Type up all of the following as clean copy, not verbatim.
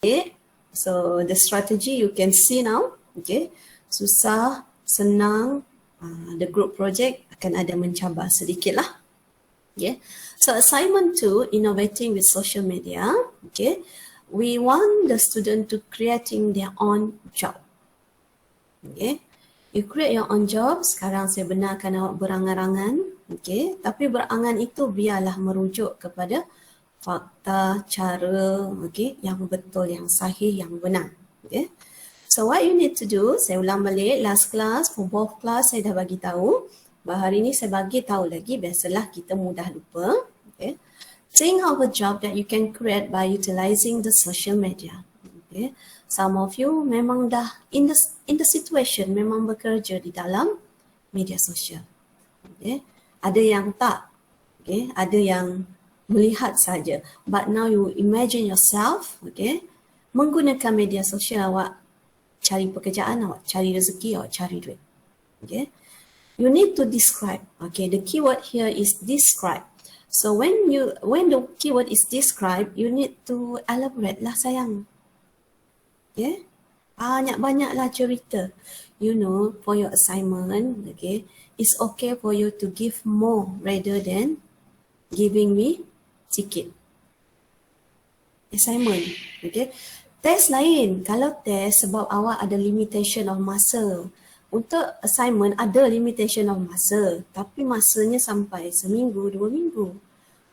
Okay, so the strategy you can see now. Okay, susah, senang, the group project akan ada mencabar sedikit lah. Okay, so assignment 2, innovating with social media. Okay, we want the student to creating their own job. Okay, you create your own job. Sekarang saya benarkan awak berangan-angan. Okay, tapi berangan itu biarlah merujuk kepada fakta, cara, okay, yang betul, yang sahih, yang benar. Okay. So what you need to do, saya ulang balik, last class, for both class saya dah bagi tahu. Hari ini saya bagi tahu lagi, biasalah kita mudah lupa. Okay. Think of a job that you can create by utilizing the social media. Okay. Some of you memang dah in the situation, memang bekerja di dalam media sosial. Okay. Ada yang tak, okay. Ada yang melihat saja. But now you imagine yourself, okay, menggunakan media sosial, awak cari pekerjaan, awak cari rezeki, awak cari duit. Okay. You need to describe. Okay, the keyword here is describe. So when the keyword is describe, you need to elaborate lah sayang. Okay. Banyak-banyaklah cerita. You know, for your assignment, okay, it's okay for you to give more rather than giving me sikit. Assignment, okay. Test lain. Kalau test sebab awak ada limitation of masa. Untuk assignment ada limitation of masa. Tapi masanya sampai seminggu, 2 minggu.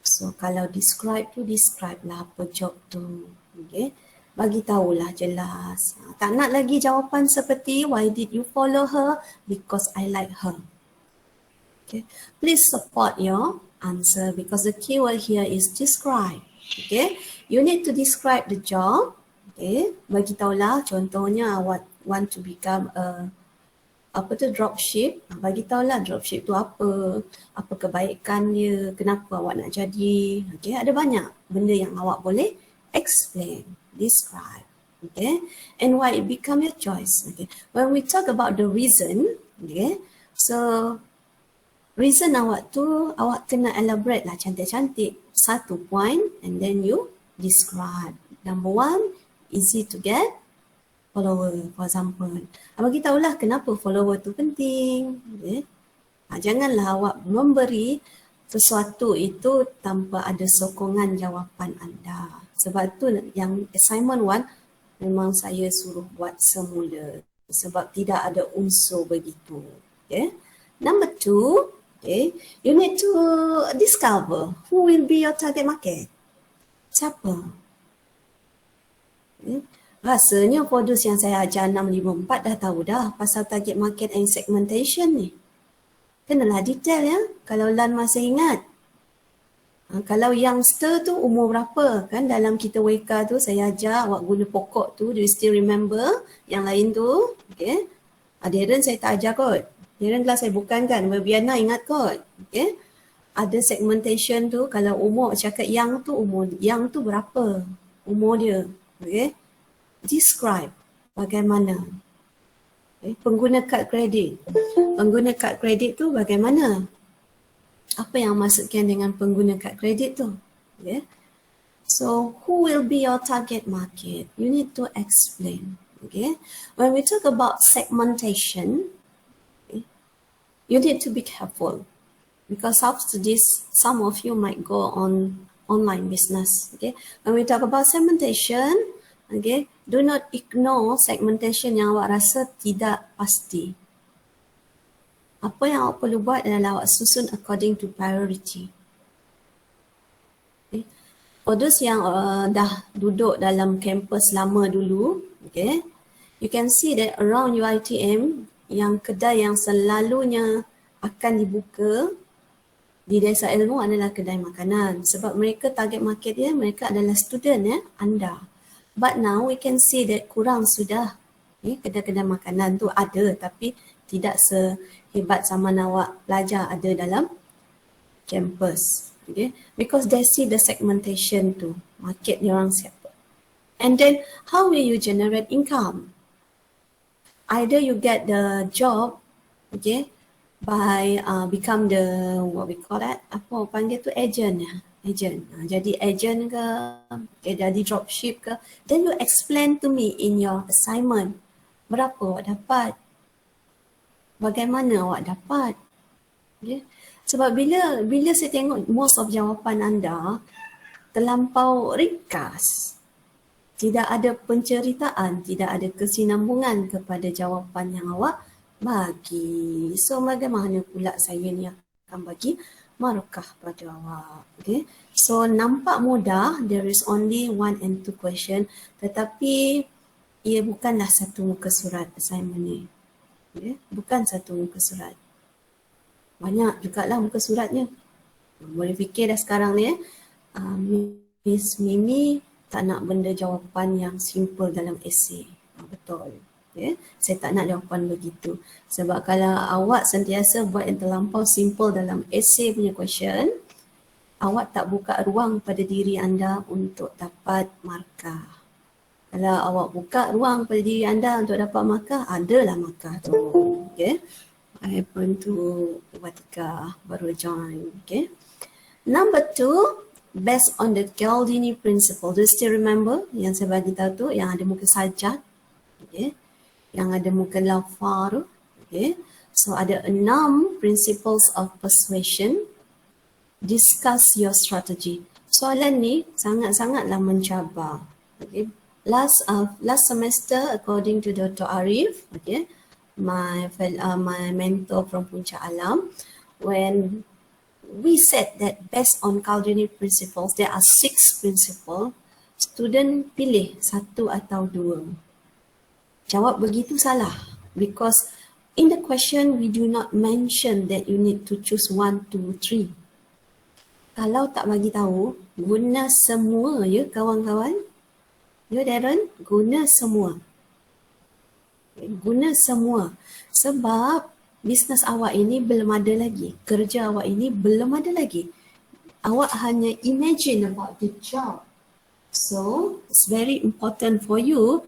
So kalau describe tu, describe lah apa job tu. Okay. Bagi tahulah jelas. Tak nak lagi jawapan seperti why did you follow her? Because I like her. Okay. Please support your answer because the keyword here is describe. Okay, you need to describe the job. Okay, bagi tahulah contohnya awak want to become a dropship. Bagi tahulah dropship tu apa kebaikan dia, kenapa awak nak jadi. Okay, ada banyak benda yang awak boleh explain, describe. Okay, and why it become your choice. Okay, when we talk about the reason, okay, so reason awak tu, awak kena elaborate lah cantik-cantik. 1 point and then you describe. Number 1, easy to get follower, for example. Bagi tahulah kenapa follower tu penting. Okay. Janganlah awak memberi sesuatu itu tanpa ada sokongan jawapan anda. Sebab tu yang assignment 1 memang saya suruh buat semula. Sebab tidak ada unsur begitu. Okay. Number 2, okay, you need to discover who will be your target market. Siapa? Okay. Rasanya modus yang saya ajar 654 dah tahu dah pasal target market and segmentation ni. Kenalah detail ya, kalau Lan masih ingat. Kalau youngster tu umur berapa? Kan dalam kita WK tu saya ajar awak guna pokok tu, do you still remember? Yang lain tu, okay. Adherent saya tak ajar kot. Adherent kelas saya bukan kan, Webiana ingat kot. Okay. Ada segmentation tu, kalau umur cakap young tu, umur young tu berapa? Umur dia. Okay. Describe bagaimana. Okay. Pengguna kad kredit. Pengguna kad kredit tu bagaimana? Apa yang maksudkan dengan pengguna kad kredit tu? Okay. So, who will be your target market? You need to explain. Okay. When we talk about segmentation, okay, you need to be careful because after this, some of you might go on online business. Okay. When we talk about segmentation, okay, do not ignore segmentation yang awak rasa tidak pasti. Apa yang awak perlu buat adalah awak susun according to priority. Okay. For those yang dah duduk dalam kampus lama dulu, okay, you can see that around UiTM, yang kedai yang selalunya akan dibuka di Desa Ilmu adalah kedai makanan. Sebab mereka target market dia, mereka adalah student ya, anda. But now we can see that kurang sudah. Okay, kedai-kedai makanan tu ada tapi tidak sehebat zaman awak belajar ada dalam campus. Okay, because they see the segmentation tu, market dia orang siapa. And then how will you generate income? Either you get the job, okay, by become the what we call that, apa panggil tu, agent ya. Agent. Jadi agent ke, jadi dropship ke, then you explain to me in your assignment. Berapa awak dapat? Bagaimana awak dapat? Okay. Sebab bila saya tengok most of jawapan anda terlampau ringkas, tidak ada penceritaan, tidak ada kesinambungan kepada jawapan yang awak bagi. So bagaimana pula saya ni akan bagi markah pada awak. Okay. So nampak mudah, there is only 1 and 2 question, tetapi ia bukanlah satu muka surat assignment ni. Okay. Bukan satu muka surat. Banyak jugalah muka suratnya. Boleh fikir dah sekarang ni Miss Mimi tak nak benda jawapan yang simple dalam esei. Betul. Okay. Saya tak nak jawapan begitu. Sebab kalau awak sentiasa buat yang terlampau simple dalam esei punya question, awak tak buka ruang pada diri anda untuk dapat markah. Kalau awak buka ruang pada diri anda untuk dapat markah, adalah markah tu. Okay. I happen to Watika baru join. Okay. Number 2, based on the Cialdini principle. Do you still remember yang saya bagi tahu tu, yang ada muka sajad, okay, yang ada muka lafar, okay. So ada 6 principles of persuasion. Discuss your strategy. Soalan ni sangat-sangatlah mencabar. Okay. Last semester, according to Dr. Arif, okay, my mentor from Puncak Alam, when we said that based on Cialdini principles, there are 6 principles, student pilih 1 atau 2. Jawab begitu salah, because in the question we do not mention that you need to choose 1, 2, 3. Kalau tak bagi tahu, guna semua ya kawan-kawan. Ya Darren, guna semua. Guna semua. Sebab bisnes awak ini belum ada lagi. Kerja awak ini belum ada lagi. Awak hanya imagine about the job. So, it's very important for you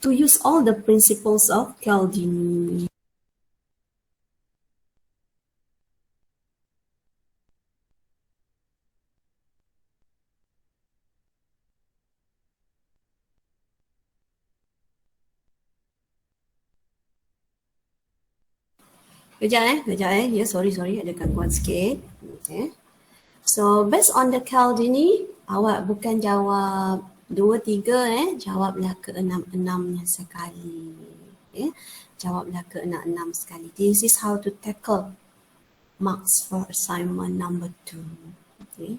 to use all the principles of Cialdini. Kejap. Ya, sorry, ada gangguan sikit. Okay. So, based on the Cialdini, awak bukan jawab 2, 3, jawablah ke 6-6-nya sekali. Okay. Jawablah ke 6-6 sekali. This is how to tackle marks for assignment number 2. Okay.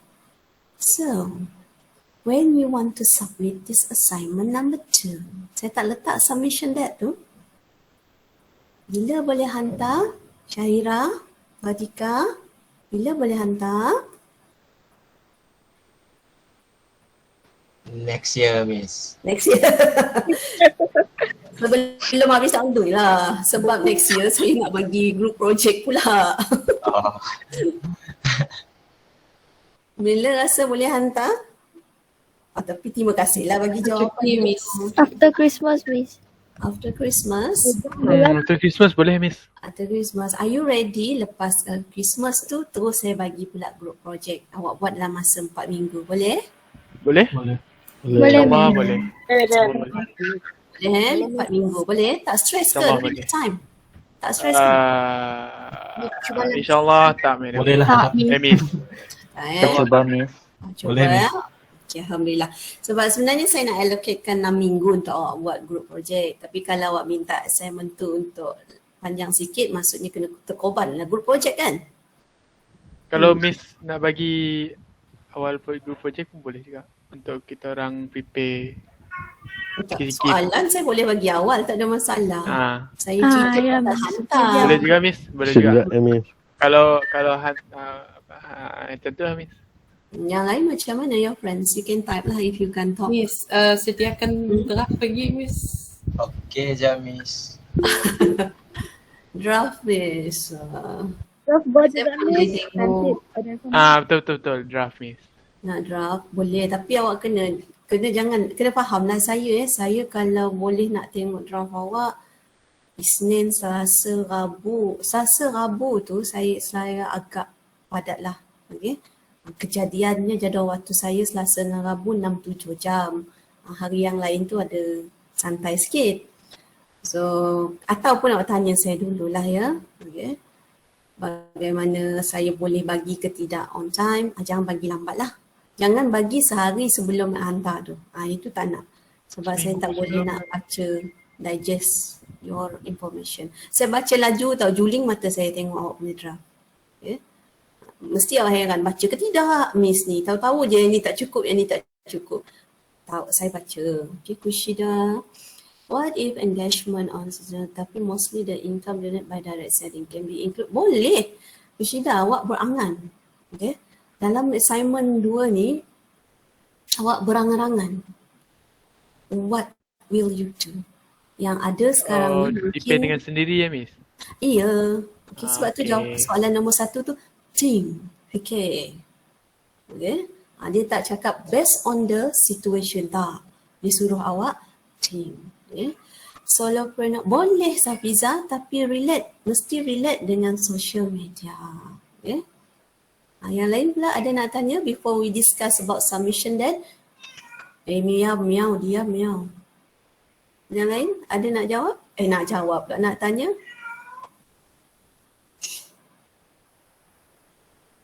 So, when you want to submit this assignment number 2, saya tak letak submission date tu. Bila boleh hantar? Syahira, Watika, bila boleh hantar? Next year, Miss. Next year. Sebelum habis tahun tu lah. Sebab next year saya nak bagi group project pula. Oh. Bila rasa boleh hantar? Tapi terima kasihlah bagi jawapan, Miss. After Christmas, Miss. After Christmas? After Christmas boleh, Miss. After Christmas. Are you ready? Lepas Christmas tu terus saya bagi pula group project. Awak buat dalam masa 4 minggu. Boleh? Boleh? Boleh, InsyaAllah Miss. boleh. Boleh? 4 minggu. Boleh? Tak stress ke? InsyaAllah Ada boleh. time? Tak stress ke? InsyaAllah tak, Madam. Boleh lah. Miss. Cuba, Miss. Cuba. Boleh, Miss. Okay, Alhamdulillah. Sebab sebenarnya saya nak allocatekan 6 minggu untuk awak buat group project. Tapi kalau awak minta assignment tu untuk panjang sikit, maksudnya kena terkorban lah group project kan? Kalau Miss nak bagi awal group project pun boleh juga. Untuk kita orang prepare sikit-sikit. Soalan saya boleh bagi awal, tak ada masalah. Saya cerita ya, pasal Miss. hantar. Boleh juga, Miss. Boleh juga. Miss. Kalau tentu lah, Miss. Yang lain macam mana your friends? You can type lah if you can talk. Miss, sediakan draft pergi, Miss. Okey je, Miss. Draft Miss. Prof, buat Saya juga, boleh Miss. tengok. Nanti ada Betul. Draft, Miss. Nak draft boleh, tapi awak kena faham lah saya kalau boleh nak tengok draft awak Isnin, Selasa, Rabu tu saya agak padat lah. Okay. Kejadiannya jadual waktu saya Selasa dan Rabu 6-7 jam. Hari yang lain tu ada santai sikit. So, ataupun awak tanya saya dululah ya. Okay. Bagaimana saya boleh bagi ke tidak on time, jangan bagi lambat lah. Jangan bagi sehari sebelum nak hantar tu. Itu tak nak. Sebab saya tak boleh nak baca, digest your information. Saya baca laju tau, juling mata saya tengok awak punya draft. Okay. Mesti awak heran, baca ke tidak Miss ni? Tahu-tahu je yang ni tak cukup, yang ni tak cukup. Tahu, saya baca. Okay, Kushida. What if engagement on tapi mostly the income donated by direct selling can be included? Boleh. Kushida, awak berangan. Okay. Dalam assignment 2 ni, awak berangan-angan. What will you do? Yang ada sekarang ni depend dengan sendiri ya Miss? Iya. Okay, sebab tu Okay. jawab soalan nombor 1 tu, think. Okay. Okay. Dia tak cakap based on the situation, tak. Dia suruh awak think. Okay. Solopreneur boleh Safiza, tapi mesti relate dengan social media. Okay. Yang lain pula ada nak tanya before we discuss about submission then? Miau, dia miau. Yang lain ada nak jawab? Nak jawab pula, nak tanya?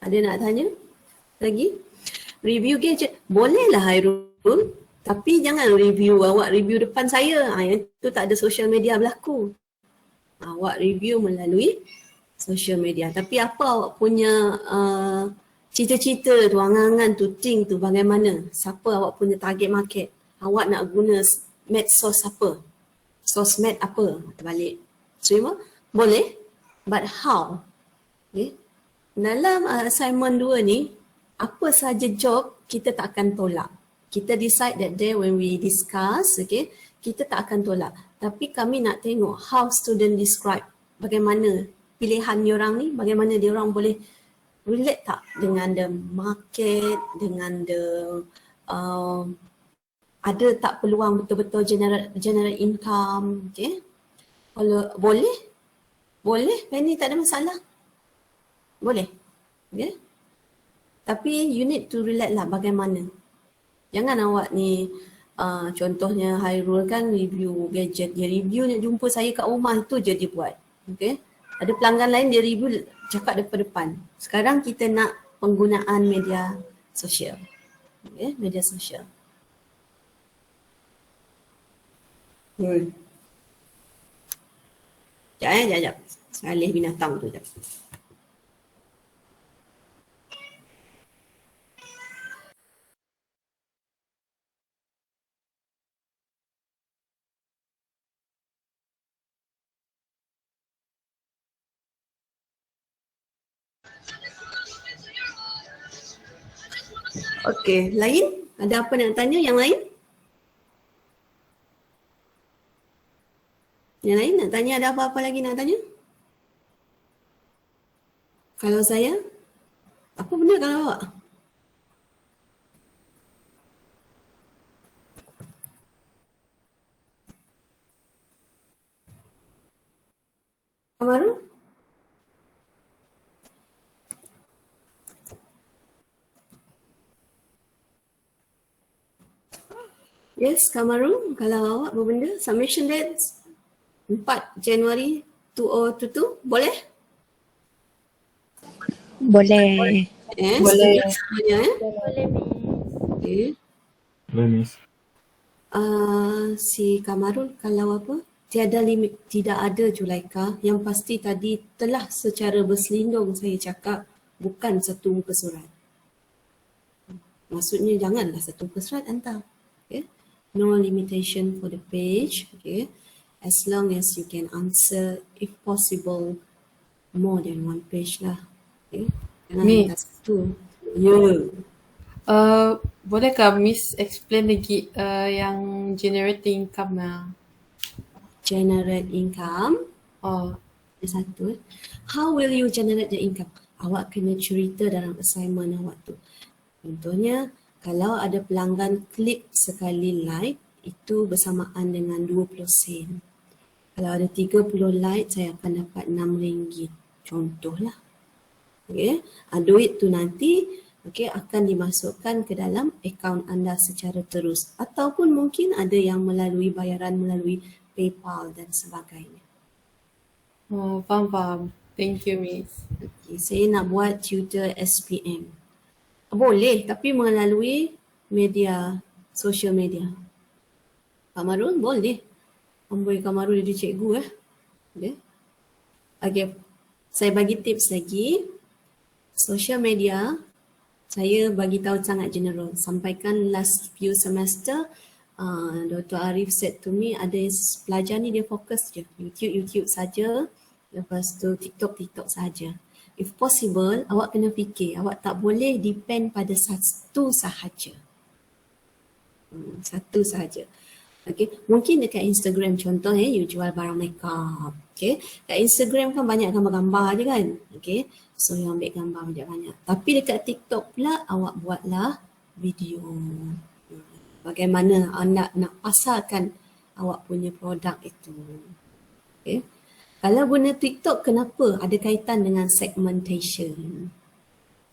Ada nak tanya lagi? Review gadget. Bolehlah Hairul. Tapi jangan awak review depan saya. Yang tu tak ada social media berlaku. Awak review melalui social media. Tapi apa awak punya cita-cita tu, angan-angan tu, think tu bagaimana? Siapa awak punya target market? Awak nak guna medsos apa? Sosmed apa? Terbalik. Terima? Boleh. But how? Okay. Dalam assignment 2 ni, apa saja job kita tak akan tolak. Kita decide that day when we discuss, okay, kita tak akan tolak. Tapi kami nak tengok how student describe, bagaimana pilihan diorang ni, bagaimana diorang boleh relate tak dengan the market, dengan the ada tak peluang betul-betul generate income, okay. Kalau boleh, Penny tak ada masalah. Boleh, okay. Tapi you need to relate lah bagaimana. Jangan awak ni, contohnya Hairul kan review gadget. Dia review nak jumpa saya kat rumah, tu je dia buat. Okay. Ada pelanggan lain dia review cakap depan-depan. Sekarang kita nak penggunaan media sosial. Okay, media sosial. Sekejap. Salih binatang tu sekejap. Okey, lain? Ada apa nak tanya yang lain? Yang lain nak tanya, ada apa-apa lagi nak tanya? Kalau saya? Apa benda kalau awak? Kamaru? Yes, Kamaru, kalau awak berbenda, submission dates 4 Januari 2022, boleh? Boleh. Boleh. Semuanya, Boleh, Miss. Okay. Boleh, Miss. Si Kamarul, kalau apa? Tiada limit, tidak ada Julaika. Yang pasti tadi telah secara berselindung saya cakap bukan satu muka surat. Maksudnya janganlah satu muka surat hantar. Okay. No limitation for the page. Okay. As long as you can answer, if possible, more than one page lah. Okay. Jangan Miss. hantar satu. Ya. Bolehkah Miss explain lagi yang generate income lah? Generate income. Oh, Satu. How will you generate the income? Awak kena cerita dalam assignment awak tu. Contohnya, kalau ada pelanggan klik sekali like, itu bersamaan dengan 20 sen. Kalau ada 30 like, saya akan dapat RM6. Contohlah. Okay. Duit tu nanti okey, akan dimasukkan ke dalam akaun anda secara terus. Ataupun mungkin ada yang melalui bayaran melalui PayPal dan sebagainya. Oh, faham. Thank you, Miss. Okay, saya nak buat tutor SPM. Boleh, tapi melalui media, social media. Kamarul boleh. Amboi Kamarul jadi cikgu Okay. Okay, saya bagi tips lagi. Social media, saya bagi tahu sangat general. Sampaikan last few semester, Dr. Arif said to me, ada pelajar ni dia fokus je. YouTube saja. Lepas tu TikTok saja. If possible, awak kena fikir, awak tak boleh depend pada satu sahaja. Satu sahaja. Okay. Mungkin dekat Instagram contoh you jual barang makeup. Okay. Kat Instagram kan banyak gambar-gambar je kan. Okay. So you ambil gambar banyak-banyak. Tapi dekat TikTok pula awak buatlah video. Bagaimana anda nak pasarkan awak punya produk itu. Okay. Kalau guna TikTok, kenapa? Ada kaitan dengan segmentation.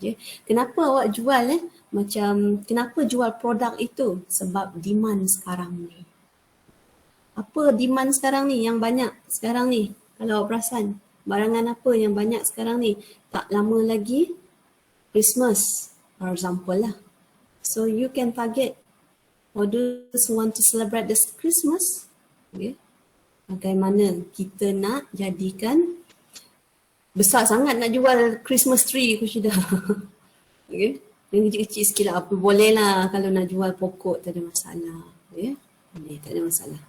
Okay. Kenapa awak jual macam kenapa jual produk itu? Sebab demand sekarang ni. Apa demand sekarang ni yang banyak sekarang ni? Kalau awak perasan, barangan apa yang banyak sekarang ni? Tak lama lagi Christmas, for example lah. So you can target for those who want to celebrate this Christmas. Okay. Bagaimana kita nak jadikan besar sangat nak jual Christmas tree Kushida. Okay. Yang kecil-kecil sikit lah. Apa boleh lah kalau nak jual pokok tak ada masalah. Okay. Boleh, tak ada masalah.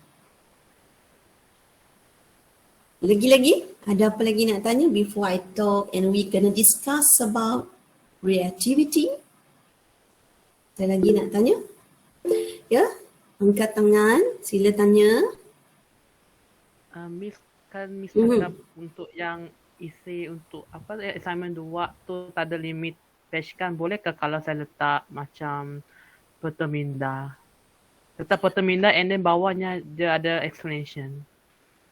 Lagi-lagi, ada apa lagi nak tanya before I talk and we gonna discuss about creativity? Ada lagi nak tanya? Ya, angkat tangan, sila tanya. Miss kan Miss cakap untuk yang isi untuk apa assignment 2 tu tak ada limit page kan, boleh ke kalau saya letak macam perteminda? Letak perteminda and then bawahnya dia ada explanation.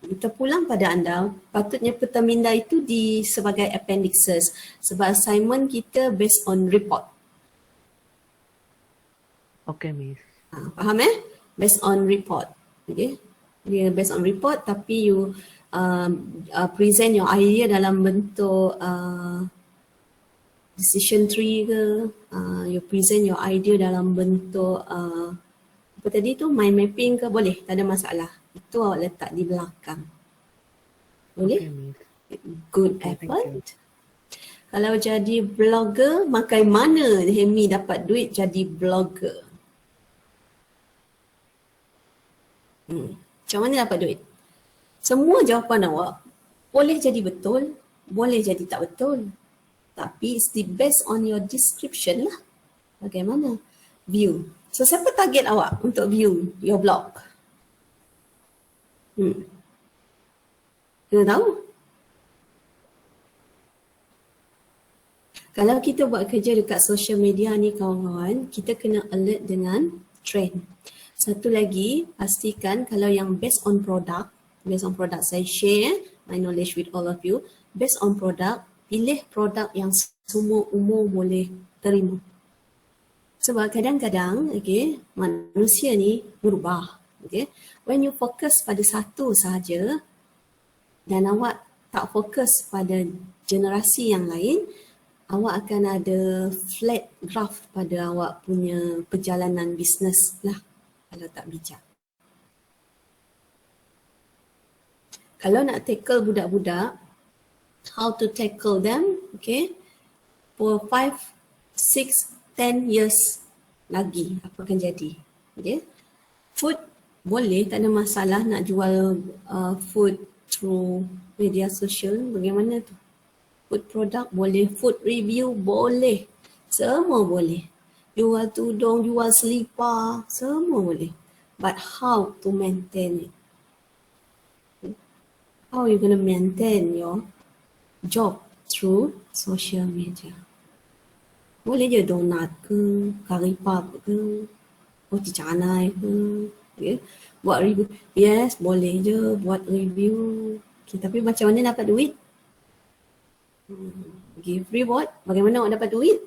Kita pulang pada anda, patutnya perteminda itu di sebagai appendixes sebab assignment kita based on report. Okay, Miss. Faham Based on report. Okay. Dia based on report tapi you present your idea dalam bentuk decision tree ke, you present your idea dalam bentuk apa tadi tu, mind mapping ke, boleh, tak ada masalah. Itu awak letak di belakang. Boleh? Okay, Miss. Good Okay, thank effort. Kalau jadi blogger, makai mana Hemi dapat duit jadi blogger? Macam mana dapat duit? Semua jawapan awak boleh jadi betul, boleh jadi tak betul. Tapi it's the based on your description lah. Bagaimana? View. So siapa target awak untuk view your blog? Kena tahu. Kalau kita buat kerja dekat social media ni kawan-kawan, kita kena alert dengan trend. Satu lagi, pastikan kalau yang based on product saya share my knowledge with all of you. Based on product, pilih produk yang semua umur boleh terima. Sebab kadang-kadang, okay, manusia ni berubah. Okay. When you fokus pada satu sahaja dan awak tak fokus pada generasi yang lain, awak akan ada flat graph pada awak punya perjalanan bisnes lah kalau tak bijak. Kalau nak tackle budak-budak, how to tackle them, okay, for 5, 6, 10 years lagi apa akan jadi. Okay. Food boleh, tak ada masalah nak jual food through media sosial. Bagaimana tu? Food product boleh, food review boleh. Semua boleh. Jual tudung, jual selipar, semua boleh. But how to maintain it? How are you going to maintain your job through social media? Boleh je donat ke, kari puff ke, roti canai ke. Okay. Buat review. Yes, boleh je buat review. Okay, tapi macam mana dapat duit? Give reward. Bagaimana awak dapat duit?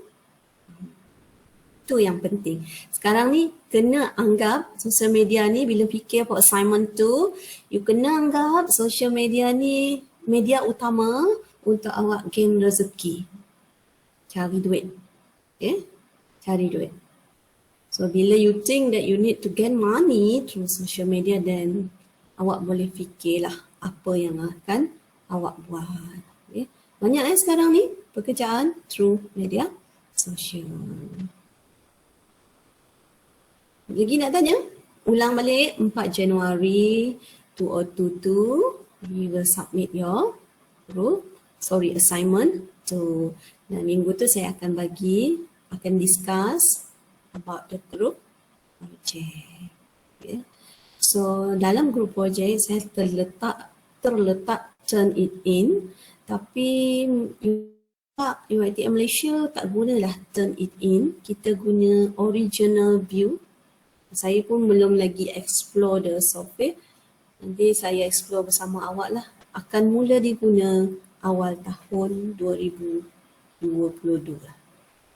Itu yang penting. Sekarang ni kena anggap social media ni bila fikir for assignment tu, you kena anggap social media ni media utama untuk awak gain rezeki. Cari duit. Okay? Cari duit. So bila you think that you need to gain money through social media, then awak boleh fikirlah apa yang akan awak buat. Okay? Banyak sekarang ni pekerjaan through media sosial. Lagi nak tanya? Ulang balik 4 Januari 2022, we will submit your assignment to, dan minggu tu saya akan discuss about the group project. Okay. So dalam group project saya terletak turn it in, tapi UiTM Malaysia tak gunalah turn it in, kita guna original view. Saya pun belum lagi explore the software. Nanti saya explore bersama awak lah. Akan mula diguna awal tahun 2022.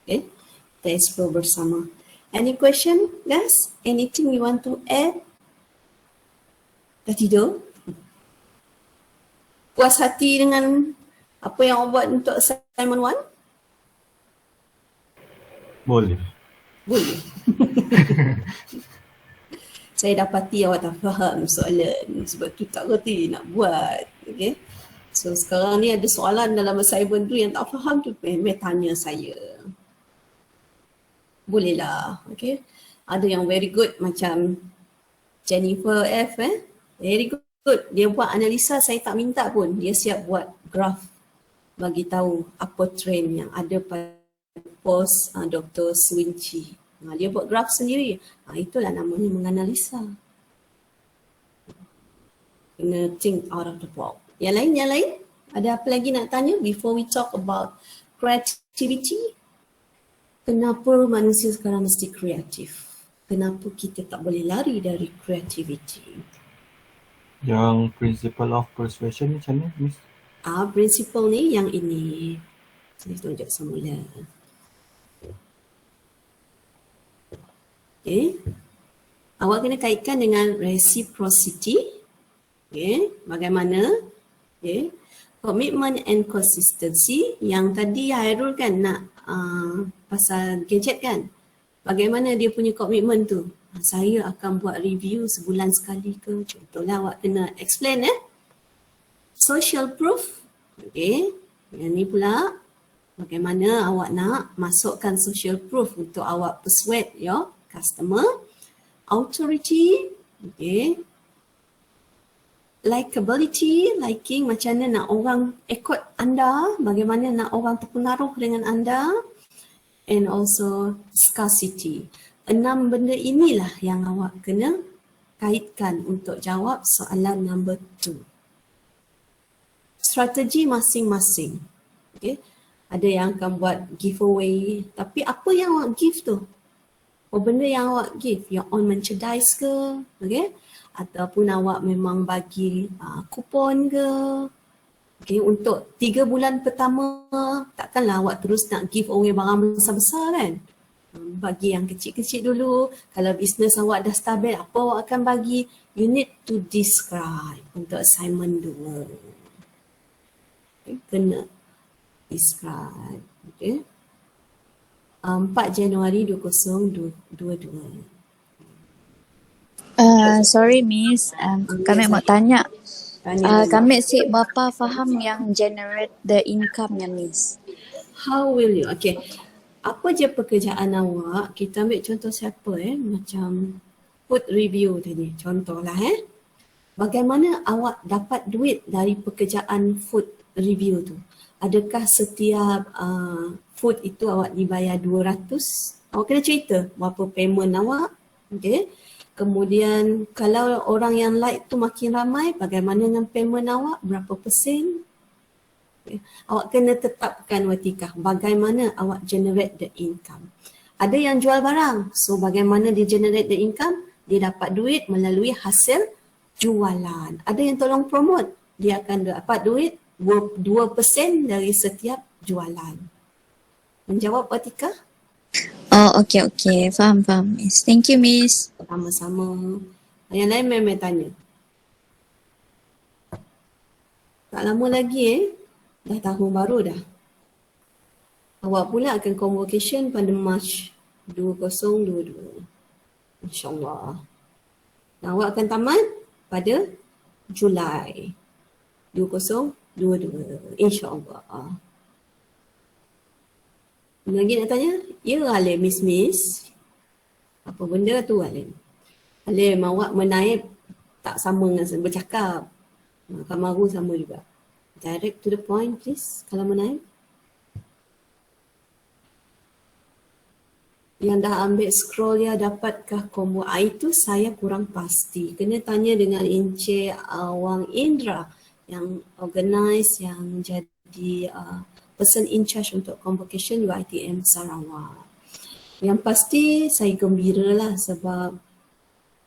Okay, kita explore bersama. Any question guys? Anything you want to add? Dah tidur? Puas hati dengan apa yang awak buat untuk assignment 1? Boleh. Boleh. Saya dapati awak tak faham soalan, sebab tu tak reti nak buat. Okay. So sekarang ni ada soalan dalam assignment tu yang tak faham tu, tanya saya. Bolehlah. Okay. Ada yang very good macam Jennifer F. Very good. Dia buat analisa, saya tak minta pun. Dia siap buat graph bagi tahu apa trend yang ada pada post Dr. Swinci. Dia buat graf sendiri. Itulah namanya menganalisa. Kena think out of the box. Yang lain? Ada apa lagi nak tanya before we talk about creativity? Kenapa manusia sekarang mesti kreatif? Kenapa kita tak boleh lari dari creativity? Yang principle of persuasion macam mana, Miss? Principle ni yang ini. Saya tunjuk semula. Okay. Awak kena kaitkan dengan reciprocity. Okay. Bagaimana? Okay. Commitment and consistency. Yang tadi Hairul kan nak pasal gadget kan. Bagaimana dia punya komitmen tu? Saya akan buat review sebulan sekali ke? Contohlah awak kena explain Social proof. Okay. Yang ni pula bagaimana awak nak masukkan social proof untuk awak persuade your customer. Authority, okay. Likability, liking, macam mana nak orang ikut anda, bagaimana nak orang terpengaruh dengan anda. And also scarcity. 6 benda inilah yang awak kena kaitkan untuk jawab soalan number 2. Strategi masing-masing. Okay. Ada yang akan buat giveaway, tapi apa yang awak give tu? Benda yang awak give, your own merchandise ke, okay? Ataupun awak memang bagi kupon ke, okay? Untuk 3 bulan pertama, takkanlah awak terus nak give away barang besar-besar kan? Bagi yang kecil-kecil dulu. Kalau bisnes awak dah stabil, apa awak akan bagi? You need to describe untuk assignment 2. Okay? Kena describe, okay? 4 Januari 2022. Sorry Miss, kami mau tanya. Kami berapa faham yang generate the income ya Miss? How will you? Okay. Apa je pekerjaan awak? Kita ambil contoh siapa macam food review tadi. Contohlah bagaimana awak dapat duit dari pekerjaan food review tu? Adakah setiap food itu awak dibayar 200? Awak kena cerita berapa payment awak. Okay. Kemudian kalau orang yang like tu makin ramai, bagaimana dengan payment awak? Berapa persen? Okay. Awak kena tetapkan watikah bagaimana awak generate the income. Ada yang jual barang. So bagaimana dia generate the income? Dia dapat duit melalui hasil jualan. Ada yang tolong promote. Dia akan dapat duit 2% dari setiap jualan. Menjawab Watika? Oh, okay. Faham, Miss. Thank you, Miss. Sama-sama. Yang lain memang tanya. Tak lama lagi dah tahun baru dah. Awak pula akan convocation pada Mac 2022. InsyaAllah. Dan awak akan tamat pada Julai 2022. InsyaAllah. Lagi nak tanya? Ya Alim, Miss. Apa benda tu Alim? Alim, awak menaip tak sama dengan bercakap. Kamaru sama juga. Direct to the point please kalau menaip. Yang dah ambil scroll ya, dapatkah combo? Itu saya kurang pasti. Kena tanya dengan Encik Wang Indra yang organize, yang jadi person in charge untuk convocation UiTM Sarawak. Yang pasti saya gembira lah sebab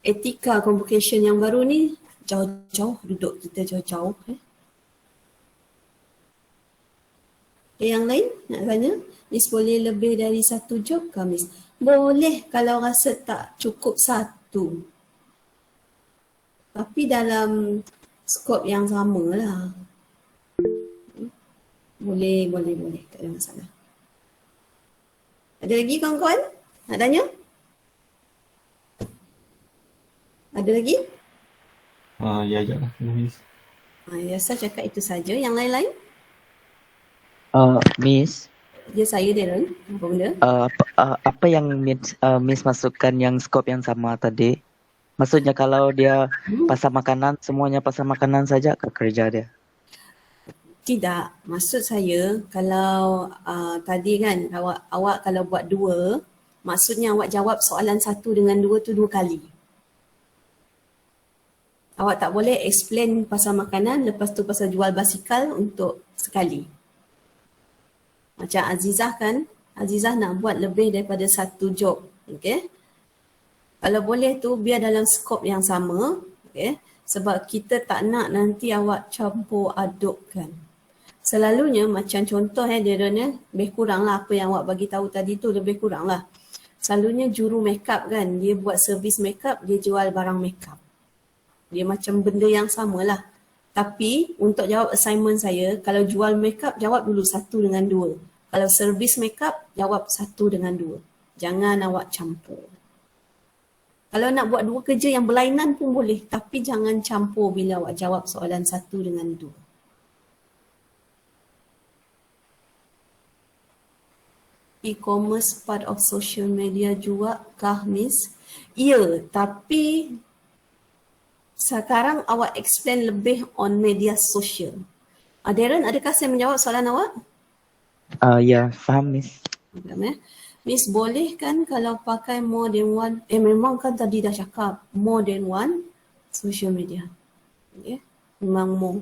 etika convocation yang baru ni jauh-jauh, duduk kita jauh-jauh. Yang lain nak tanya? Miss boleh lebih dari satu job ke Miss? Boleh kalau rasa tak cukup satu. Tapi dalam skop yang sama lah. Boleh. Tak ada masalah. Ada lagi kawan-kawan? Nak tanya? Ada lagi? Ya lah, Miss. Saya cakap itu saja. Yang lain-lain? Miss, Ya saya Darren. Apa benda? apa yang Miss masukkan yang skop yang sama tadi? Maksudnya kalau dia pasar makanan, semuanya pasar makanan saja ke kerja dia? Tidak. Maksud saya kalau tadi kan awak kalau buat dua, maksudnya awak jawab soalan satu dengan dua tu dua kali. Awak tak boleh explain pasal makanan lepas tu pasal jual basikal untuk sekali. Macam Azizah kan, Azizah nak buat lebih daripada satu job. Okay? Kalau boleh tu biar dalam skop yang sama. Okay? Sebab kita tak nak nanti awak campur adukkan. Selalunya macam contoh Darren lebih kurang lah apa yang awak bagi tahu tadi tu lebih kurang lah. Selalunya juru makeup kan, dia buat servis makeup, dia jual barang makeup. Dia macam benda yang sama lah. Tapi untuk jawab assignment saya, kalau jual makeup jawab dulu satu dengan dua. Kalau servis makeup jawab satu dengan dua. Jangan awak campur. Kalau nak buat dua kerja yang berlainan pun boleh. Tapi jangan campur bila awak jawab soalan satu dengan dua. E-commerce part of social media juga kah Miss? Ya, tapi sekarang awak explain lebih on media sosial. Darren, adakah saya menjawab soalan awak? Ya, faham Miss. Miss, boleh kan kalau pakai more than one, memang kan tadi dah cakap, more than one social media. Okay? Memang more.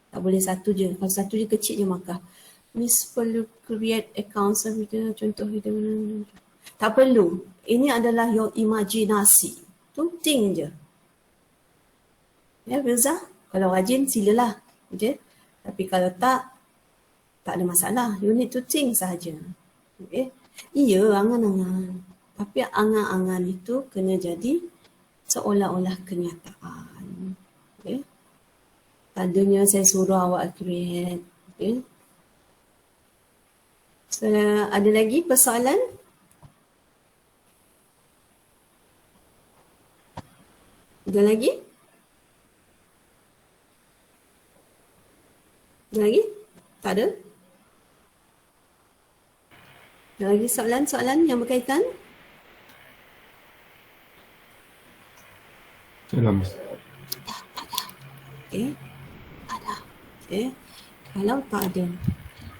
Tak boleh satu je. Kalau satu je kecil je maka. Miss perlu create account video, contoh video. Tak perlu. Ini adalah your imajinasi. Tu think je. Ya, Firza, kalau rajin silalah. Okay? Tapi kalau tak ada masalah. You need to think sahaja. Okay? Iya, angan-angan. Tapi angan-angan itu kena jadi seolah-olah kenyataan. Okay? Tadinya saya suruh awak create. Okay? So, ada lagi persoalan? Ada lagi? Ada lagi? Tak ada? Ada lagi soalan-soalan yang berkaitan? Itulah, Miss. Okay. Ada. Okay. Kalau tak ada,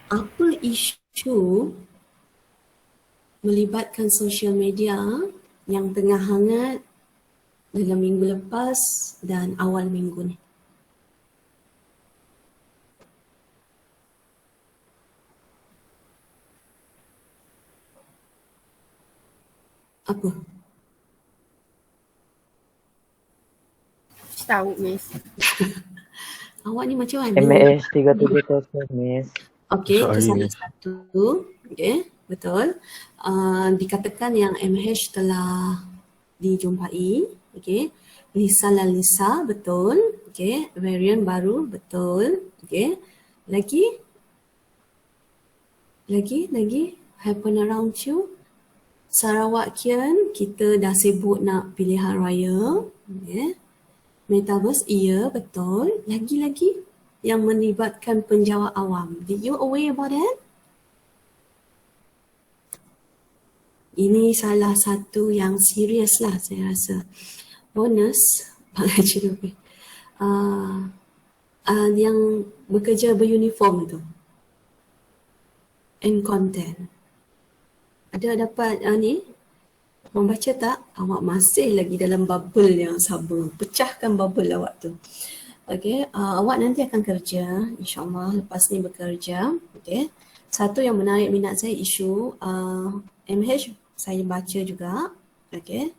apa isu melibatkan sosial media yang tengah hangat dalam minggu lepas dan awal minggu ni? Apa? Tahu, Miss. Awak ni macam mana? MAS 370 Miss. Okey, itu Sorry, salah Miss. satu. Okey. betul. Dikatakan yang MH telah dijumpai, okey. Lisa Lalisa, betul. Okey, varian baru, betul. Okey. Lagi happen around you. Sarawak Kian, kita dah sibuk nak pilihan raya. Okay. Metaverse, iya, betul. Lagi yang melibatkan penjawat awam. Did you aware about that? Ini salah satu yang serius lah saya rasa. Bonus, yang bekerja beruniform tu. And content. Ada dapat ni? Membaca tak? Awak masih lagi dalam bubble yang sama. Pecahkan bubble awak tu. Okay, awak nanti akan kerja. InsyaAllah lepas ni bekerja. Okay. Satu yang menarik minat saya isu MH saya baca juga. Okay.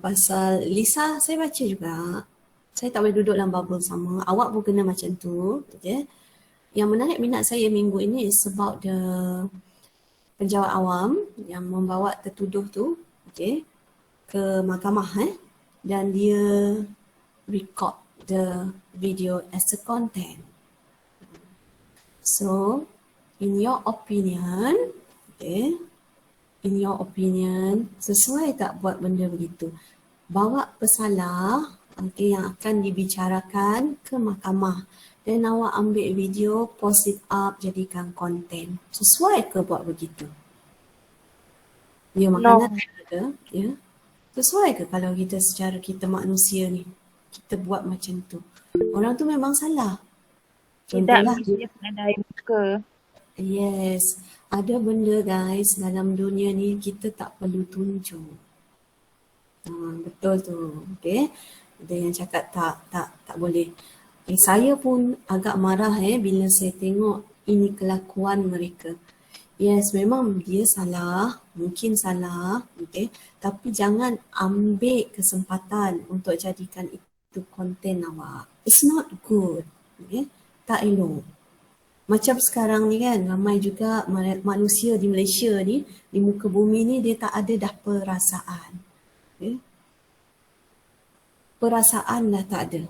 Pasal Lisa saya baca juga. Saya tak boleh duduk dalam bubble sama. Awak pun kena macam tu. Okay. Yang menarik minat saya minggu ini is about the penjawat awam yang membawa tertuduh tu, okay, ke mahkamah dan dia record the video as a content. So, in your opinion, okay, sesuai tak buat benda begitu? Bawa pesalah, okay, yang akan dibicarakan ke mahkamah dan awak ambil video, post it up, jadikan konten. Sesuai ke buat begitu? Ya, makanan ada. Ya. Sesuai ke kalau kita secara kita manusia ni, kita buat macam tu? Orang tu memang salah. Contohlah, Dia penandai muka. yes, ada benda guys dalam dunia ni kita tak perlu tunjuk. Betul tu. Okay. Ada yang cakap tak boleh. Saya pun agak marah bila saya tengok ini kelakuan mereka. Yes, memang dia salah, mungkin salah, okay. Tapi jangan ambil kesempatan untuk jadikan itu konten awak. It's not good, okay. Tak elok. Macam sekarang ni kan, ramai juga manusia di Malaysia ni, di muka bumi ni dia tak ada dah perasaan. Okay. Perasaan dah tak ada.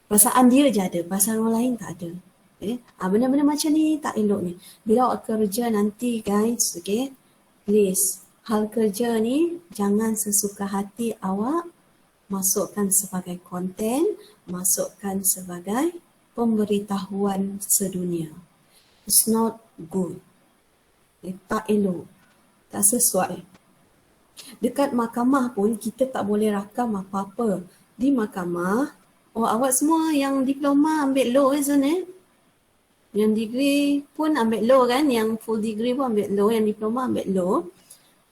Perasaan dia je ada, perasaan orang lain tak ada. Okay. Benda-benda macam ni tak elok ni. Bila awak kerja nanti guys, okay, please, hal kerja ni jangan sesuka hati awak masukkan sebagai konten, masukkan sebagai pemberitahuan sedunia. It's not good. Okay. Tak elok, tak sesuai. Dekat mahkamah pun kita tak boleh rakam apa-apa. Di mahkamah, awak semua yang diploma ambil law isn't it? Yang degree pun ambil law kan? Yang full degree pun ambil law, yang diploma ambil law.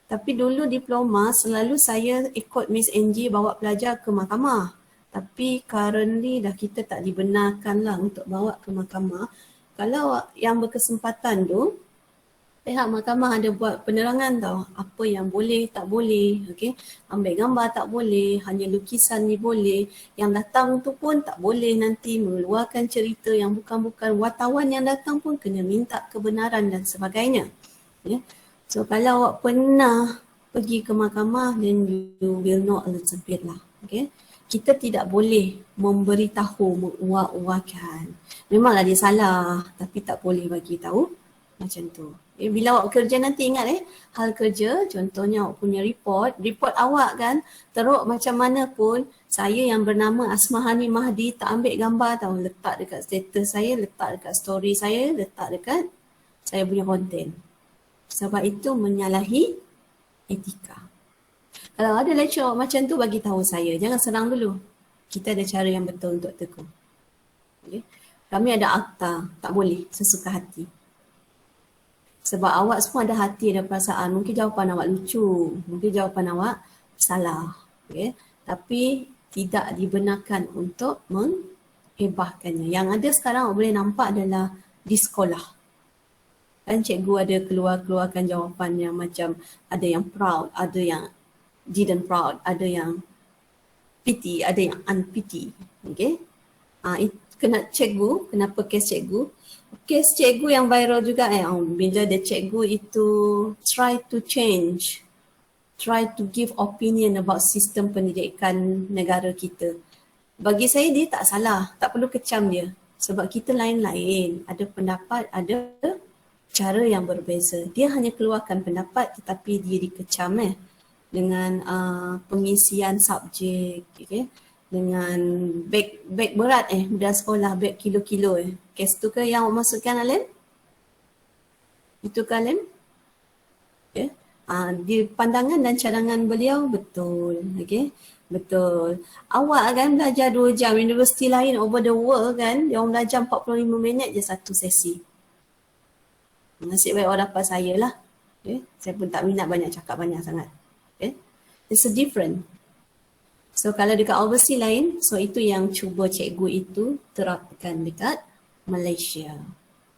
Tapi dulu diploma selalu saya ikut Miss Angie bawa pelajar ke mahkamah. Tapi currently dah kita tak dibenarkan lah untuk bawa ke mahkamah. Kalau yang berkesempatan tu, pihak mahkamah ada buat penerangan tau, apa yang boleh, tak boleh, okay. Ambil gambar tak boleh, hanya lukisan ni boleh. Yang datang tu pun tak boleh nanti mengeluarkan cerita yang bukan-bukan. Wartawan yang datang pun kena minta kebenaran dan sebagainya. Okay. So kalau awak pernah pergi ke mahkamah, then you will know a little bit lah. Okay. Kita tidak boleh memberitahu, menguak-uakan. Memanglah dia salah, tapi tak boleh bagi tahu macam tu. Bila awak kerja nanti ingat hal kerja, contohnya awak punya report awak kan, teruk macam mana pun, saya yang bernama Asmahani Mahdi tak ambil gambar tau, letak dekat status saya, letak dekat story saya, letak dekat saya punya konten. Sebab itu menyalahi etika. Kalau ada lecture awak macam tu, bagi tahu saya, jangan serang dulu. Kita ada cara yang betul untuk tegur. Okay. Kami ada akta, tak boleh sesuka hati. Sebab awak semua ada hati, ada perasaan. Mungkin jawapan awak lucu, mungkin jawapan awak salah. Okay. Tapi tidak dibenarkan untuk menghebahkannya. Yang ada sekarang awak boleh nampak adalah di sekolah. Kan cikgu ada keluarkan jawapan yang macam ada yang proud, ada yang didn't proud, ada yang pity, ada yang unpity. Okay. Kena cikgu, kenapa kes cikgu? Kes cikgu yang viral juga bila dia cikgu itu try to change, try to give opinion about sistem pendidikan negara kita. Bagi saya dia tak salah, tak perlu kecam dia. Sebab kita lain-lain, ada pendapat, ada cara yang berbeza. Dia hanya keluarkan pendapat tetapi dia dikecam dengan pengisian subjek, okay? Dengan beg berat budak sekolah, beg kilo-kilo Kes tu ke yang awak masukkan Alan? Itu ke Alan? Okay. Di pandangan dan cadangan beliau betul, okay? Betul. Awak kan belajar 2 jam, universiti lain over the world kan, dia orang belajar 45 minit je satu sesi. Nasib baik awak dapat saya lah. Okay. Saya pun tak minat banyak cakap banyak sangat. Okay. It's a different. So kalau dekat overseas lain, so itu yang cuba cikgu itu terapkan dekat Malaysia.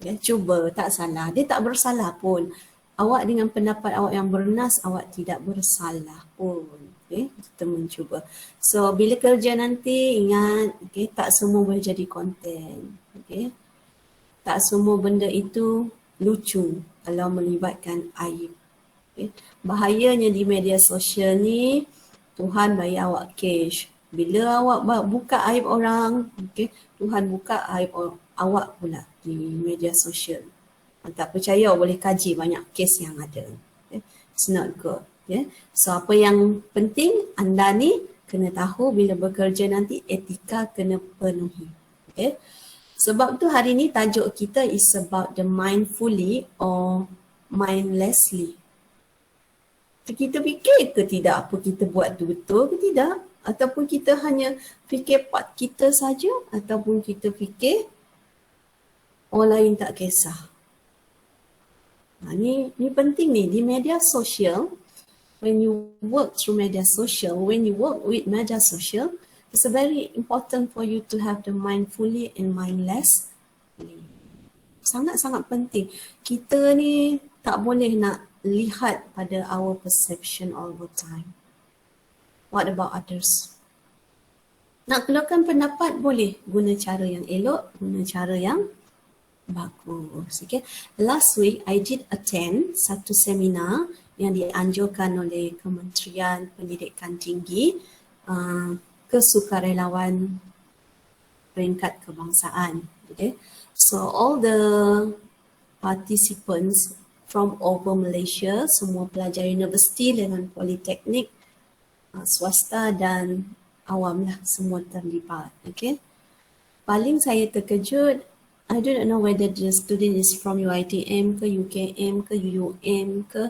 Ya, cuba, tak salah. Dia tak bersalah pun. Awak dengan pendapat awak yang bernas, awak tidak bersalah pun. Okay, kita mencuba. So bila kerja nanti, ingat, okay, tak semua boleh jadi konten. Okay. Tak semua benda itu lucu kalau melibatkan aib. Okay. Bahayanya di media sosial ni, Tuhan bagi awak cash. Bila awak buka aib orang, okay, Tuhan buka aib awak pula di media sosial. Tak percaya, awak boleh kaji banyak kes yang ada. Okay. It's not good. Okay. So apa yang penting, anda ni kena tahu bila bekerja nanti etika kena penuhi. Okay. Sebab tu hari ni tajuk kita is about the mindfully or mindlessly. Kita fikir ke tidak apa kita buat tu betul ke tidak? Ataupun kita hanya fikir part kita saja? Ataupun kita fikir orang lain tak kisah? Ni penting ni di media sosial. When you work through media social, when you work with media social, it's very important for you to have the mindfully and mindless. Sangat-sangat penting. Kita ni tak boleh nak lihat pada our perception all the time. What about others? Nak keluarkan pendapat boleh. Guna cara yang elok, guna cara yang bagus. Okay. Last week, I did attend satu seminar yang dianjurkan oleh Kementerian Pendidikan Tinggi, kesukarelawan peringkat kebangsaan. Okay. So all the participants from over Malaysia, semua pelajar universiti dengan politeknik, swasta dan awam lah, semua terlibat. Okay. Paling saya terkejut, I don't know whether the student is from UiTM ke, UKM ke, UUM ke,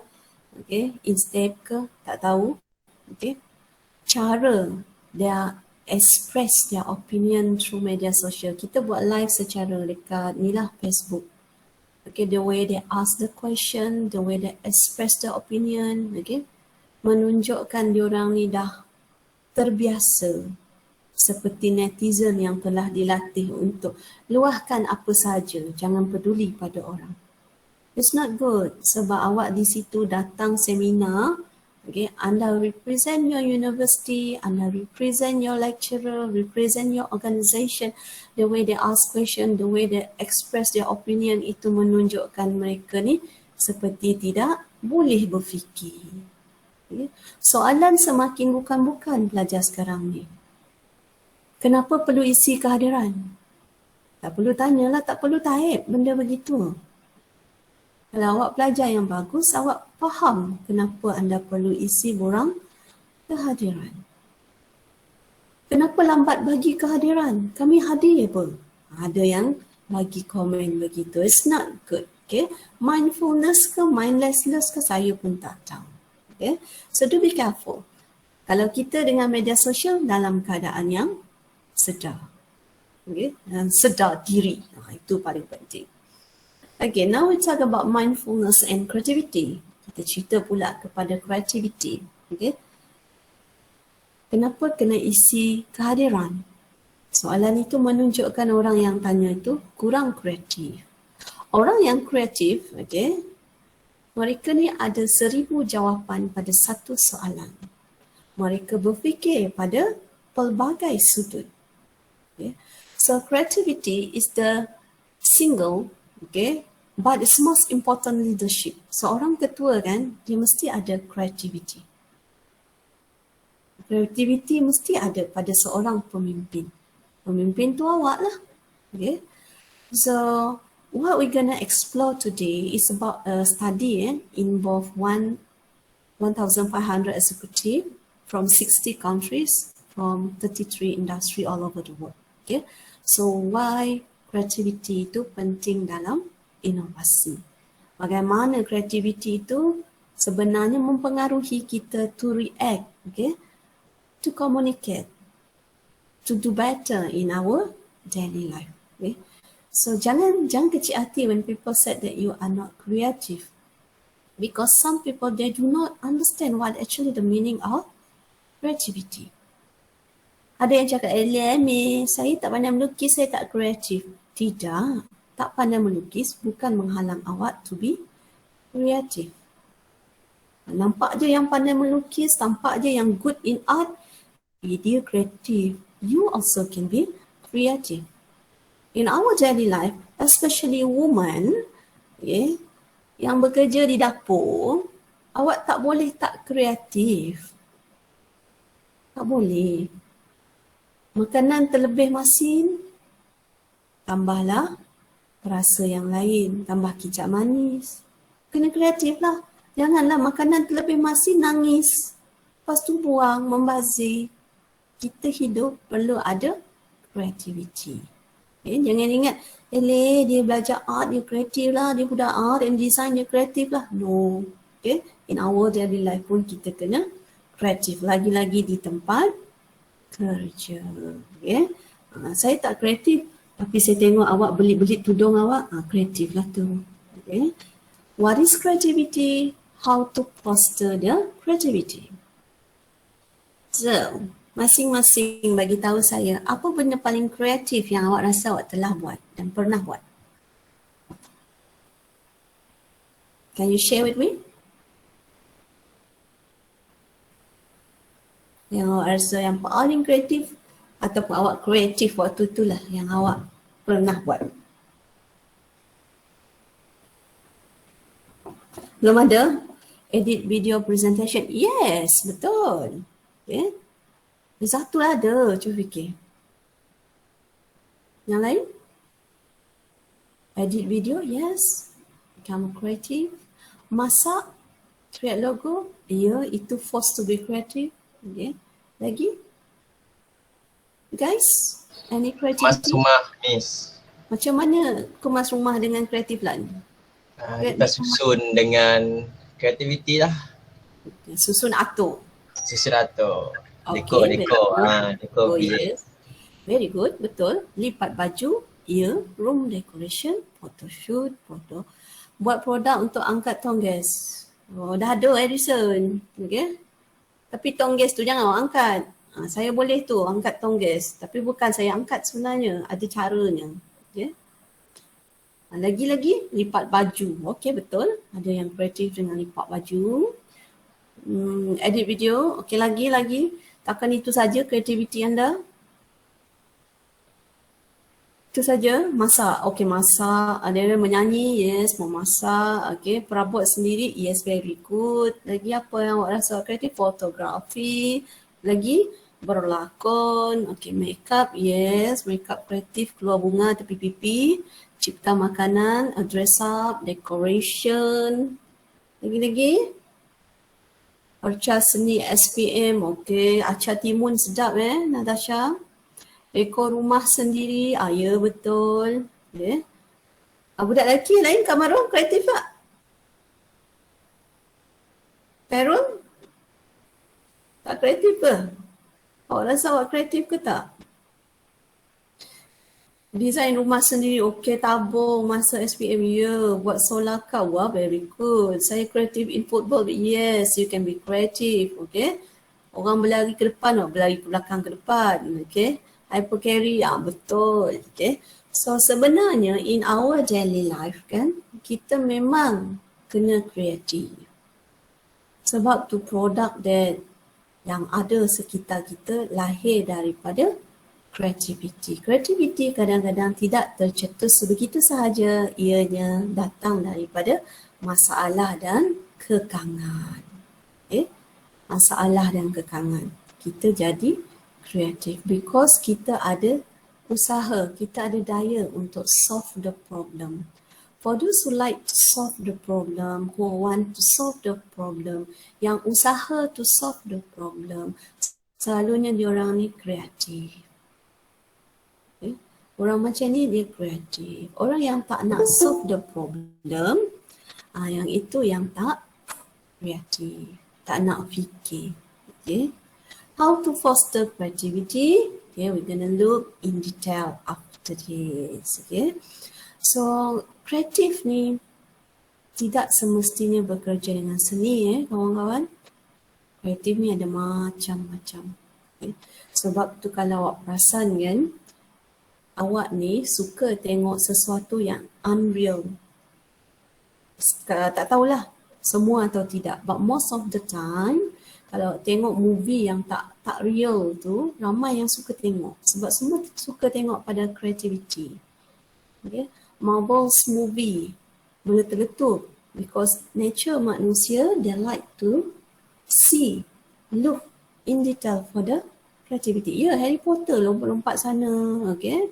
okay, INSTEP ke, tak tahu. Okay. Cara dia express their opinion through media sosial. Kita buat live secara dekat ni lah Facebook. Okay, the way they ask the question, the way they express the opinion, okay, menunjukkan diorang ni dah terbiasa seperti netizen yang telah dilatih untuk luahkan apa saja, jangan peduli pada orang. It's not good sebab awak di situ datang seminar, okay, anda represent your university, anda represent your lecturer, represent your organisation. The way they ask question, the way they express their opinion itu menunjukkan mereka ni seperti tidak boleh berfikir. Okay. Soalan semakin bukan-bukan pelajar sekarang ni. Kenapa perlu isi kehadiran? Tak perlu tanyalah, tak perlu taib benda begitu. Kalau awak pelajar yang bagus, awak faham kenapa anda perlu isi borang kehadiran. Kenapa lambat bagi kehadiran? Kami hadir apa? Ada yang bagi komen begitu. It's not good. Okay? Mindfulness ke mindlessness ke saya pun tak tahu. Okay? So do be careful. Kalau kita dengan media sosial dalam keadaan yang sedar. Okay? Dan sedar diri. Itu paling penting. Okay, now we talk about mindfulness and creativity. Kita cerita pula kepada creativity. Okay? Kenapa kena isi kehadiran? Soalan itu menunjukkan orang yang tanya itu kurang kreatif. Orang yang kreatif, okay, mereka ni ada 1000 jawapan pada satu soalan. Mereka berfikir pada pelbagai sudut. Okay. So creativity is the single, okay, but it's most important leadership. Seorang ketua kan, dia mesti ada creativity. Creativity mesti ada pada seorang pemimpin. Pemimpin tu awak lah, okay. So what we're gonna explore today is about a study involve 1,500 executive from 60 countries from 33 industry all over the world. Okay, so why creativity itu penting dalam inovasi? Bagaimana creativity itu sebenarnya mempengaruhi kita to react, okay, to communicate, to do better in our daily life. Okay, so jangan kecil hati when people said that you are not creative, because some people they do not understand what actually the meaning of creativity. Ada yang cakap, saya tak pandai melukis, saya tak kreatif. Tidak, tak pandai melukis bukan menghalang awak to be kreatif. Nampak je yang pandai melukis, nampak je yang good in art, dia kreatif. You also can be creative. In our daily life, especially women, okay, yang bekerja di dapur, awak tak boleh tak kreatif. Tak boleh. Makanan terlebih masin, tambahlah rasa yang lain, tambah kicap manis. Kena kreatif lah. Janganlah makanan terlebih masin nangis. Lepas tu buang, membazir. Kita hidup perlu ada creativity. Okay? Jangan ingat, dia belajar art, dia kreatif lah, dia budak art and design, dia kreatif lah. No. Okay? In our daily life pun kita kena kreatif. Lagi-lagi di tempat kerja. Okay? Saya tak kreatif, tapi saya tengok awak belit-belit tudung awak, kreatif lah tu. Okay? What is creativity? How to foster the creativity? So, masing-masing bagi tahu saya, apa benda paling kreatif yang awak rasa awak telah buat dan pernah buat? Can you share with me? Yang awak rasa yang paling kreatif ataupun awak kreatif waktu itulah yang awak pernah buat. Belum ada? Edit video presentation? Yes, betul. Okay. Satu ada, cuba fikir. Yang lain? Edit video? Yes. Become creative. Masak? Create logo? Ya, itu forced to be creative. Okay. Lagi? Guys, any creativity? Mas rumah, Miss. Macam mana kemas rumah dengan kreatif lah ni? Kita susun dengan kreativiti lah. Susun atur. Susun atur. Okay, Dekor. Dekor. Yes. Very good, betul. Lipat baju, ya. Room decoration, photoshoot, foto. Buat produk untuk angkat tongges. Oh, dah ada Edison. Okay. Tapi tongges tu jangan awak angkat. Saya boleh tu angkat tongges. Tapi bukan saya angkat sebenarnya. Ada caranya. Okay. Lagi-lagi lipat baju. Okey, betul. Ada yang kreatif dengan lipat baju. Edit video. Okey, lagi. Takkan itu saja kreativiti anda? Itu saja. Masak. Okey, masak. Ada yang menyanyi. Yes, memasak. Okey, perabot sendiri. Yes, very good. Lagi apa yang awak rasa kreatif? Fotografi. Lagi berlakon. Okey, makeup. Yes, makeup kreatif. Keluar bunga tepi pipi. Cipta makanan, dress up, decoration. Lagi-lagi. Perca seni SPM, okey. Acar timun sedap Natasha. Dekor rumah sendiri, ya betul. Okay. Budak lelaki lain Kak Marum kreatif tak? Perun? Tak kreatif ke? Awak rasa awak kreatif ke tak? Design rumah sendiri, okey, tabung masa SPM, ya. Buat solar car, wah, very good. Saya kreatif in football, yes, you can be creative, okey. Orang berlari ke depan, berlari ke belakang ke depan, okey. Hyper carry, betul, okey. So sebenarnya in our daily life kan, kita memang kena kreatif. Sebab tu produk that yang ada sekitar kita lahir daripada Creativity. Creativity kadang-kadang tidak tercetus begitu sahaja, ianya datang daripada masalah dan kekangan. Masalah dan kekangan. Kita jadi kreatif because kita ada usaha, kita ada daya untuk solve the problem. For those who like to solve the problem, who want to solve the problem, yang usaha to solve the problem, selalunya diorang ni kreatif. Orang macam ni dia kreatif. Orang yang tak nak solve the problem, yang itu yang tak kreatif, tak nak fikir. Okay. How to foster creativity? Okay, we're gonna look in detail after this. Okay. So kreatif ni tidak semestinya bekerja dengan seni, kawan-kawan. Kreatif ni ada macam-macam. Okay. Sebab tu kalau awak perasan kan, awak ni suka tengok sesuatu yang unreal. Tak tahulah semua atau tidak, but most of the time kalau tengok movie yang tak real tu, ramai yang suka tengok sebab semua suka tengok pada creativity. Okay. Marvel's movie meletup-letup because nature manusia, they like to see, look in detail for the creativity. Ya, Harry Potter lompat-lompat sana, okay,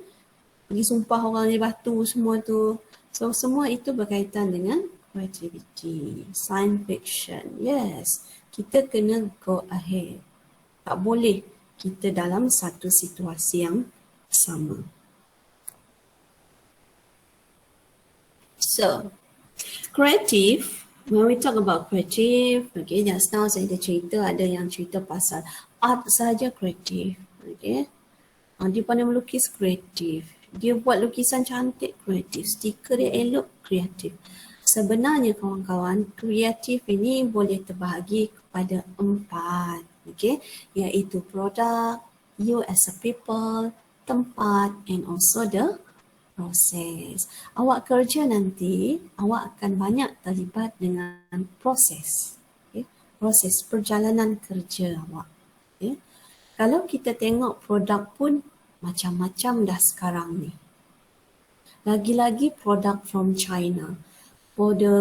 pergi sumpah orang di batu semua tu. So semua itu berkaitan dengan creativity. Science fiction, yes, kita kena go ahead. Tak boleh kita dalam satu situasi yang sama. So, creative, when we talk about creative, okay, just now saya dah cerita, ada yang cerita pasal art saja kreatif, okay. Dia pandai melukis kreatif, dia buat lukisan cantik kreatif, stiker dia elok kreatif. Sebenarnya kawan-kawan, kreatif ini boleh terbahagi kepada 4, okay, iaitu produk, you as a people, tempat, and also the proses. Awak kerja nanti, awak akan banyak terlibat dengan proses. Okay? Proses perjalanan kerja awak. Okay? Kalau kita tengok produk pun macam-macam dah sekarang ni. Lagi-lagi produk from China. For the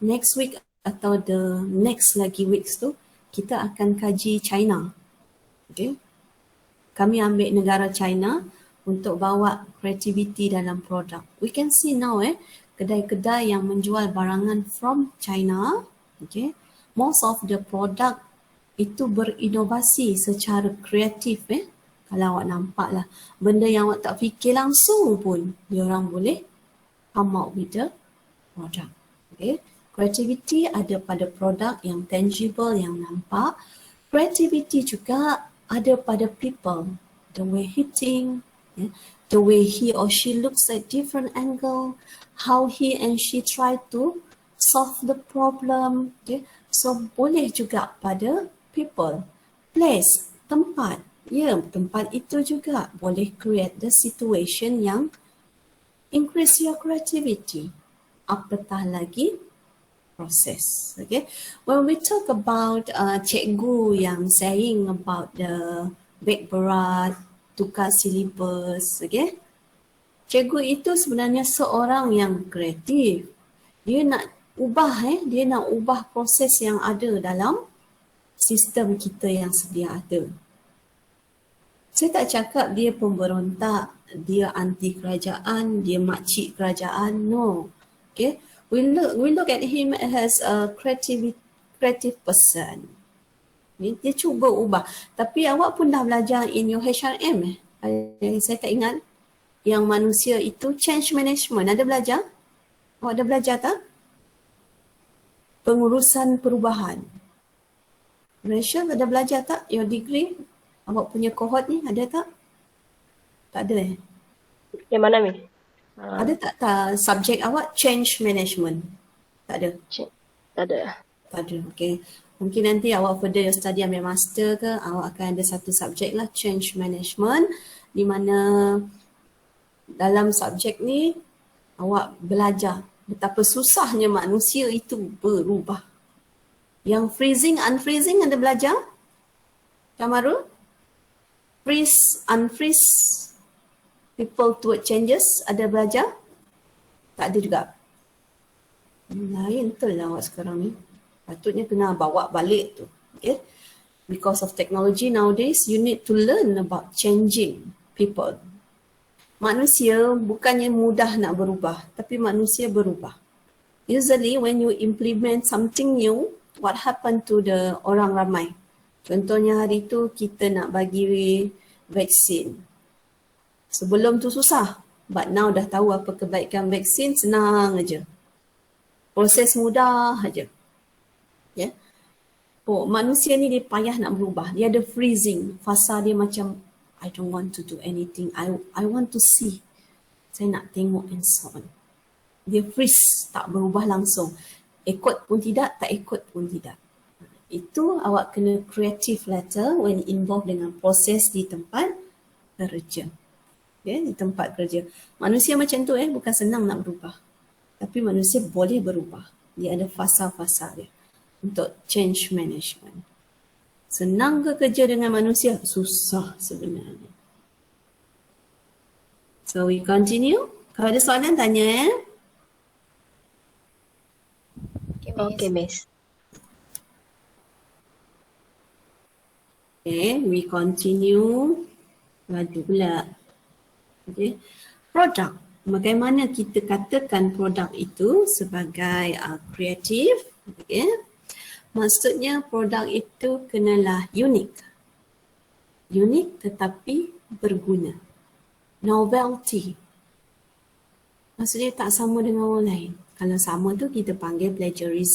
next week atau the next lagi weeks tu, kita akan kaji China. Okay? Kami ambil negara China untuk bawa creativity dalam produk. We can see now kedai-kedai yang menjual barangan from China, okay, most of the product itu berinovasi secara kreatif. Kalau awak nampak lah, benda yang awak tak fikir langsung pun, diorang boleh come out with the product. Okay. Creativity ada pada produk yang tangible, yang nampak. Creativity juga ada pada people, the way he think, the way he or she looks at different angle, how he and she try to solve the problem. Okay. So boleh juga pada people, place, tempat. Ya, tempat itu juga boleh create the situation yang increase your creativity. Apatah lagi proses. Okay. When we talk about cikgu yang saying about the baik berat, tukar silibus, okay. Cikgu itu sebenarnya seorang yang kreatif. Dia nak ubah proses yang ada dalam sistem kita yang sedia ada. Saya tak cakap dia pemberontak, dia anti kerajaan, dia makcik kerajaan, no. Okay. We look at him as a creative person. Dia cuba ubah. Tapi awak pun dah belajar in your HRM. Saya tak ingat. Yang manusia itu change management. Ada belajar? Awak ada belajar tak? Pengurusan perubahan. Rachel ada belajar tak? Your degree? Awak punya cohort ni ada tak? Tak ada Yang mana ni? Ada tak subjek awak change management? Tak ada? Tak ada. Tak ada, okay. Mungkin nanti awak further your study ambil master ke, awak akan ada satu subjek lah, change management, di mana dalam subjek ni awak belajar betapa susahnya manusia itu berubah. Yang freezing, unfreezing ada belajar? Kamarul? unfreeze people toward changes, ada belajar? Tak ada juga. Lain betul lah awak sekarang ni. Patutnya kena bawa balik tu. Okay? Because of technology nowadays, you need to learn about changing people. Manusia bukannya mudah nak berubah, tapi manusia berubah. Usually when you implement something new, what happen to the orang ramai? Contohnya hari tu kita nak bagi vaksin. Sebelum tu susah, but now dah tahu apa kebaikan vaksin, senang aja. Proses mudah aja. Ya. Oh, manusia ni dia payah nak berubah. Dia ada freezing. Fasa dia macam I don't want to do anything. I want to see. Saya nak tengok and so on. Dia freeze, tak berubah langsung. Ikut pun tidak, tak ikut pun tidak. Itu awak kena creative letter when involved dengan proses di tempat kerja. Okay, di tempat kerja. Manusia macam tu bukan senang nak berubah. Tapi manusia boleh berubah. Dia ada fasa-fasa dia untuk change management. Senang ke kerja dengan manusia? Susah sebenarnya. So we continue. Kalau ada soalan tanya Okay, Miss. Okay, we continue. Aduh pula. Okay. Produk. Bagaimana kita katakan produk itu sebagai kreatif? Okay. Maksudnya produk itu kenalah unik. Unik tetapi berguna. Novelty. Maksudnya tak sama dengan orang lain. Kalau sama tu kita panggil plagiarism.